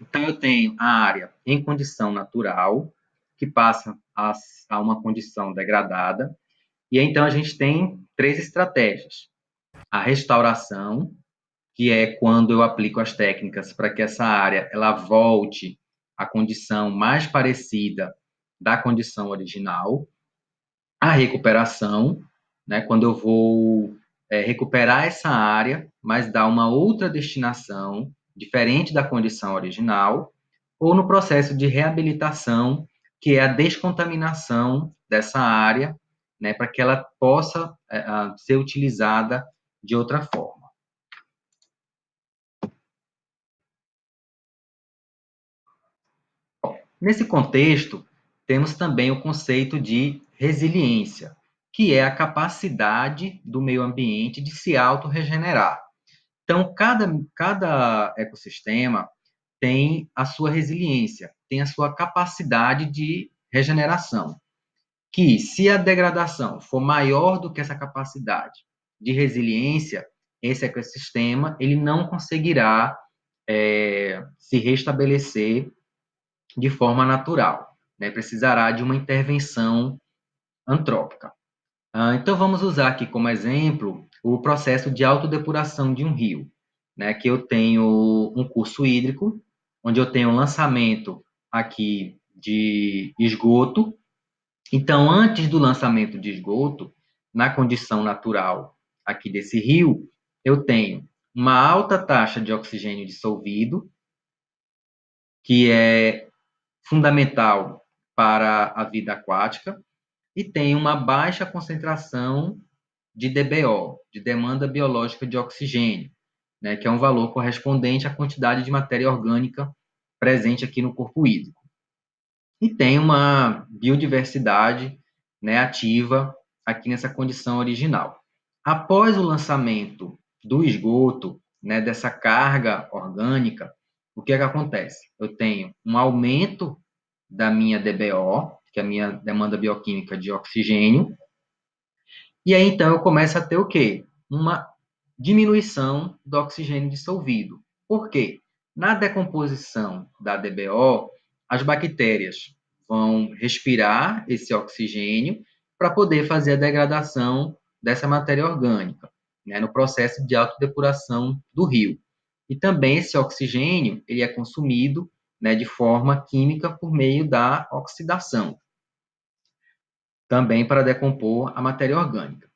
Então, eu tenho a área em condição natural, que passa a uma condição degradada, e então a gente tem três estratégias. A restauração, que é quando eu aplico as técnicas para que essa área ela volte à condição mais parecida da condição original. A recuperação, né, quando eu vou recuperar essa área, mas dar uma outra destinação diferente da condição original, ou no processo de reabilitação, que é a descontaminação dessa área, né, para que ela possa ser utilizada de outra forma. Nesse contexto, temos também o conceito de resiliência, que é a capacidade do meio ambiente de se autorregenerar. Então, cada ecossistema tem a sua resiliência, tem a sua capacidade de regeneração, que se a degradação for maior do que essa capacidade de resiliência, esse ecossistema ele não conseguirá se restabelecer de forma natural, né? Precisará de uma intervenção antrópica. Então, vamos usar aqui como exemplo o processo de autodepuração de um rio, né? Que eu tenho um curso hídrico, onde eu tenho um lançamento aqui de esgoto. Então, antes do lançamento de esgoto, na condição natural aqui desse rio, eu tenho uma alta taxa de oxigênio dissolvido, que é fundamental para a vida aquática, e tem uma baixa concentração de DBO, de demanda biológica de oxigênio, né, que é um valor correspondente à quantidade de matéria orgânica presente aqui no corpo hídrico. E tem uma biodiversidade, né, ativa aqui nessa condição original. Após o lançamento do esgoto, né, dessa carga orgânica, o que é que acontece? Eu tenho um aumento da minha DBO, que é a minha demanda bioquímica de oxigênio, e aí então eu começo a ter o quê? Uma diminuição do oxigênio dissolvido. Por quê? Na decomposição da DBO, as bactérias vão respirar esse oxigênio para poder fazer a degradação dessa matéria orgânica, né, no processo de autodepuração do rio. E também esse oxigênio ele é consumido, né, de forma química por meio da oxidação, também para decompor a matéria orgânica.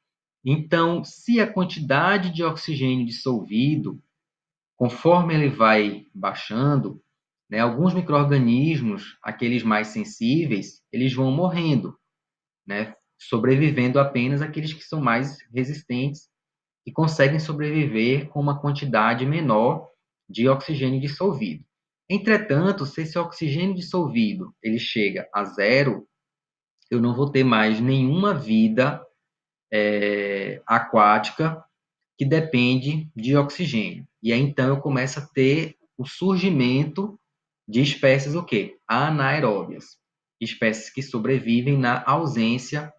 Então, se a quantidade de oxigênio dissolvido, conforme ele vai baixando, né, alguns micro-organismos, aqueles mais sensíveis, eles vão morrendo, né, sobrevivendo apenas aqueles que são mais resistentes e conseguem sobreviver com uma quantidade menor de oxigênio dissolvido. Entretanto, se esse oxigênio dissolvido ele chega a zero, eu não vou ter mais nenhuma vida aquática que depende de oxigênio. E aí, então, eu começo a ter o surgimento de espécies o quê? Anaeróbias, espécies que sobrevivem na ausência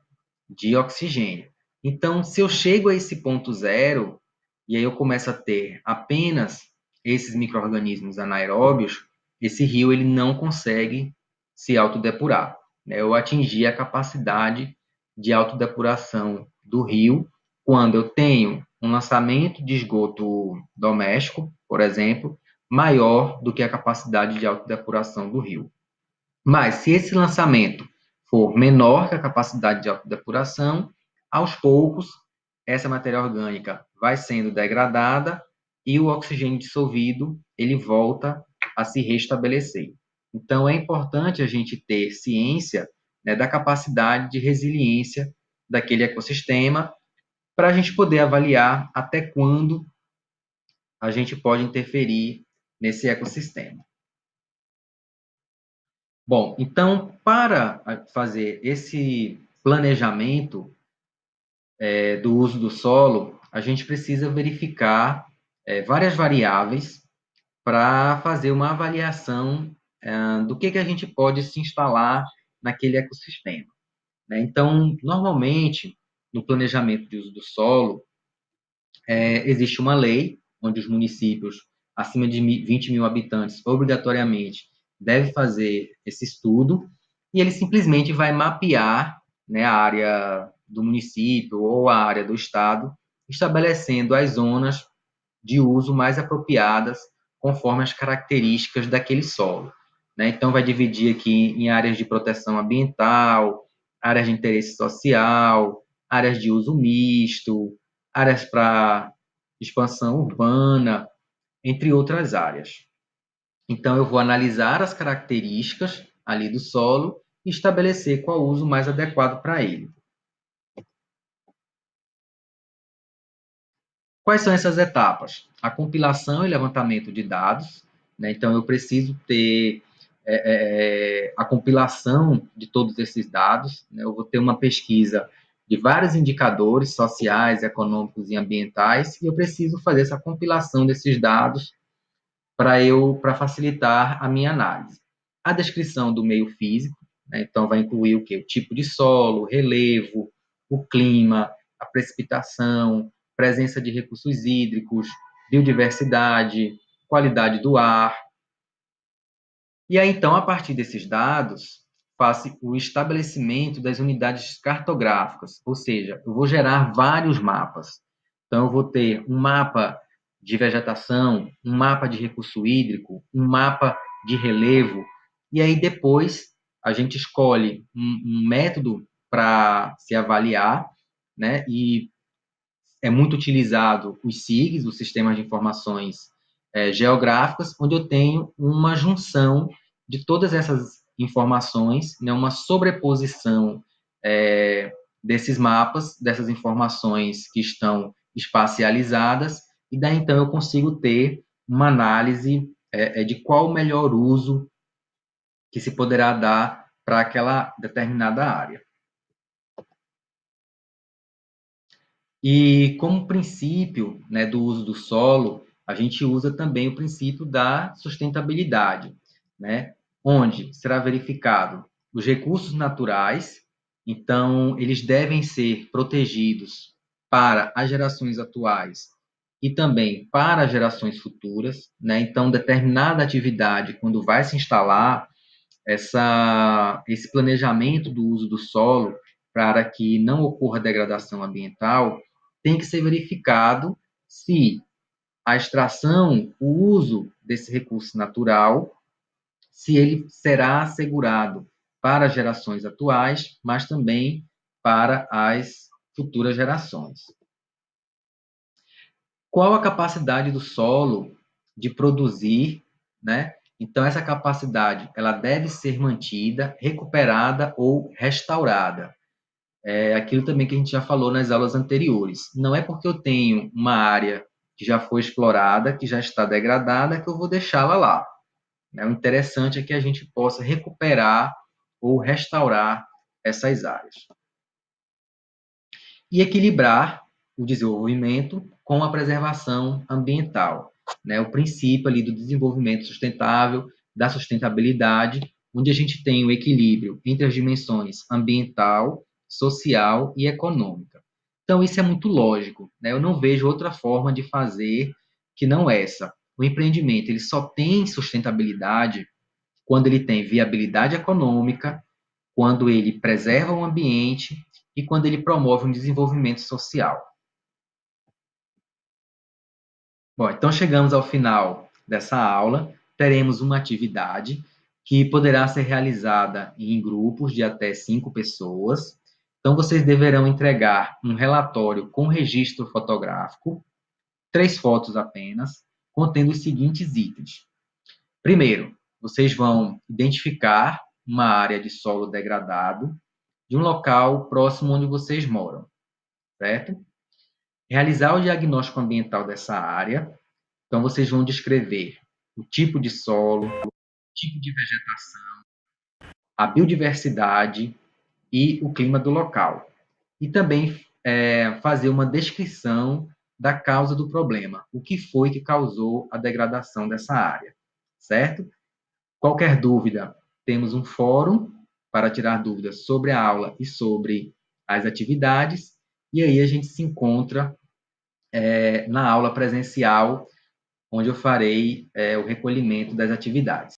de oxigênio. Então, se eu chego a esse ponto zero, e aí eu começo a ter apenas esses micro-organismos anaeróbios, esse rio ele não consegue se autodepurar, né? Eu atingi a capacidade de autodepuração do rio quando eu tenho um lançamento de esgoto doméstico, por exemplo, maior do que a capacidade de autodepuração do rio. Mas se esse lançamento for menor que a capacidade de autodepuração, aos poucos essa matéria orgânica vai sendo degradada e o oxigênio dissolvido ele volta a se restabelecer. Então é importante a gente ter ciência, né, da capacidade de resiliência daquele ecossistema para a gente poder avaliar até quando a gente pode interferir nesse ecossistema. Bom, então, para fazer esse planejamento do uso do solo, a gente precisa verificar várias variáveis para fazer uma avaliação do que a gente pode se instalar naquele ecossistema, né? Então, normalmente, no planejamento de uso do solo, existe uma lei onde os municípios acima de 20 mil habitantes, obrigatoriamente, deve fazer esse estudo, e ele simplesmente vai mapear, né, a área do município ou a área do estado, estabelecendo as zonas de uso mais apropriadas conforme as características daquele solo, né? Então, vai dividir aqui em áreas de proteção ambiental, áreas de interesse social, áreas de uso misto, áreas para expansão urbana, entre outras áreas. Então, eu vou analisar as características ali do solo e estabelecer qual o uso mais adequado para ele. Quais são essas etapas? A compilação e levantamento de dados, né? Então, eu preciso ter a compilação de todos esses dados, né? Eu vou ter uma pesquisa de vários indicadores sociais, econômicos e ambientais, e eu preciso fazer essa compilação desses dados para facilitar a minha análise. A descrição do meio físico, né? Então, vai incluir o quê? O tipo de solo, o relevo, o clima, a precipitação, presença de recursos hídricos, biodiversidade, qualidade do ar. E aí, então, a partir desses dados, faço o estabelecimento das unidades cartográficas, ou seja, eu vou gerar vários mapas. Então, eu vou ter um mapa de vegetação, um mapa de recurso hídrico, um mapa de relevo, e aí depois a gente escolhe um método para se avaliar, né? E é muito utilizado os SIGs, os Sistemas de Informações Geográficas, onde eu tenho uma junção de todas essas informações, né, uma sobreposição desses mapas, dessas informações que estão espacializadas, e daí então eu consigo ter uma análise de qual o melhor uso que se poderá dar para aquela determinada área. E como princípio, né, do uso do solo, a gente usa também o princípio da sustentabilidade, né, onde será verificado os recursos naturais, então eles devem ser protegidos para as gerações atuais e também para as gerações futuras, né? Então, determinada atividade, quando vai se instalar, esse planejamento do uso do solo para que não ocorra degradação ambiental, tem que ser verificado se a extração, o uso desse recurso natural, se ele será assegurado para as gerações atuais, mas também para as futuras gerações. Qual a capacidade do solo de produzir, né? Então, essa capacidade, ela deve ser mantida, recuperada ou restaurada. É aquilo também que a gente já falou nas aulas anteriores. Não é porque eu tenho uma área que já foi explorada, que já está degradada, que eu vou deixá-la lá. O interessante é que a gente possa recuperar ou restaurar essas áreas. E equilibrar o desenvolvimento com a preservação ambiental, né? O princípio ali do desenvolvimento sustentável, da sustentabilidade, onde a gente tem o equilíbrio entre as dimensões ambiental, social e econômica. Então, isso é muito lógico, né? Eu não vejo outra forma de fazer que não essa. O empreendimento ele só tem sustentabilidade quando ele tem viabilidade econômica, quando ele preserva o ambiente e quando ele promove um desenvolvimento social. Bom, então chegamos ao final dessa aula. Teremos uma atividade que poderá ser realizada em grupos de até 5 pessoas. Então, vocês deverão entregar um relatório com registro fotográfico, 3 fotos apenas, contendo os seguintes itens. Primeiro, vocês vão identificar uma área de solo degradado de um local próximo onde vocês moram, certo? Realizar o diagnóstico ambiental dessa área. Então, vocês vão descrever o tipo de solo, o tipo de vegetação, a biodiversidade e o clima do local. E também fazer uma descrição da causa do problema, o que foi que causou a degradação dessa área, certo? Qualquer dúvida, temos um fórum para tirar dúvidas sobre a aula e sobre as atividades, e aí a gente se encontra na aula presencial, onde eu farei o recolhimento das atividades.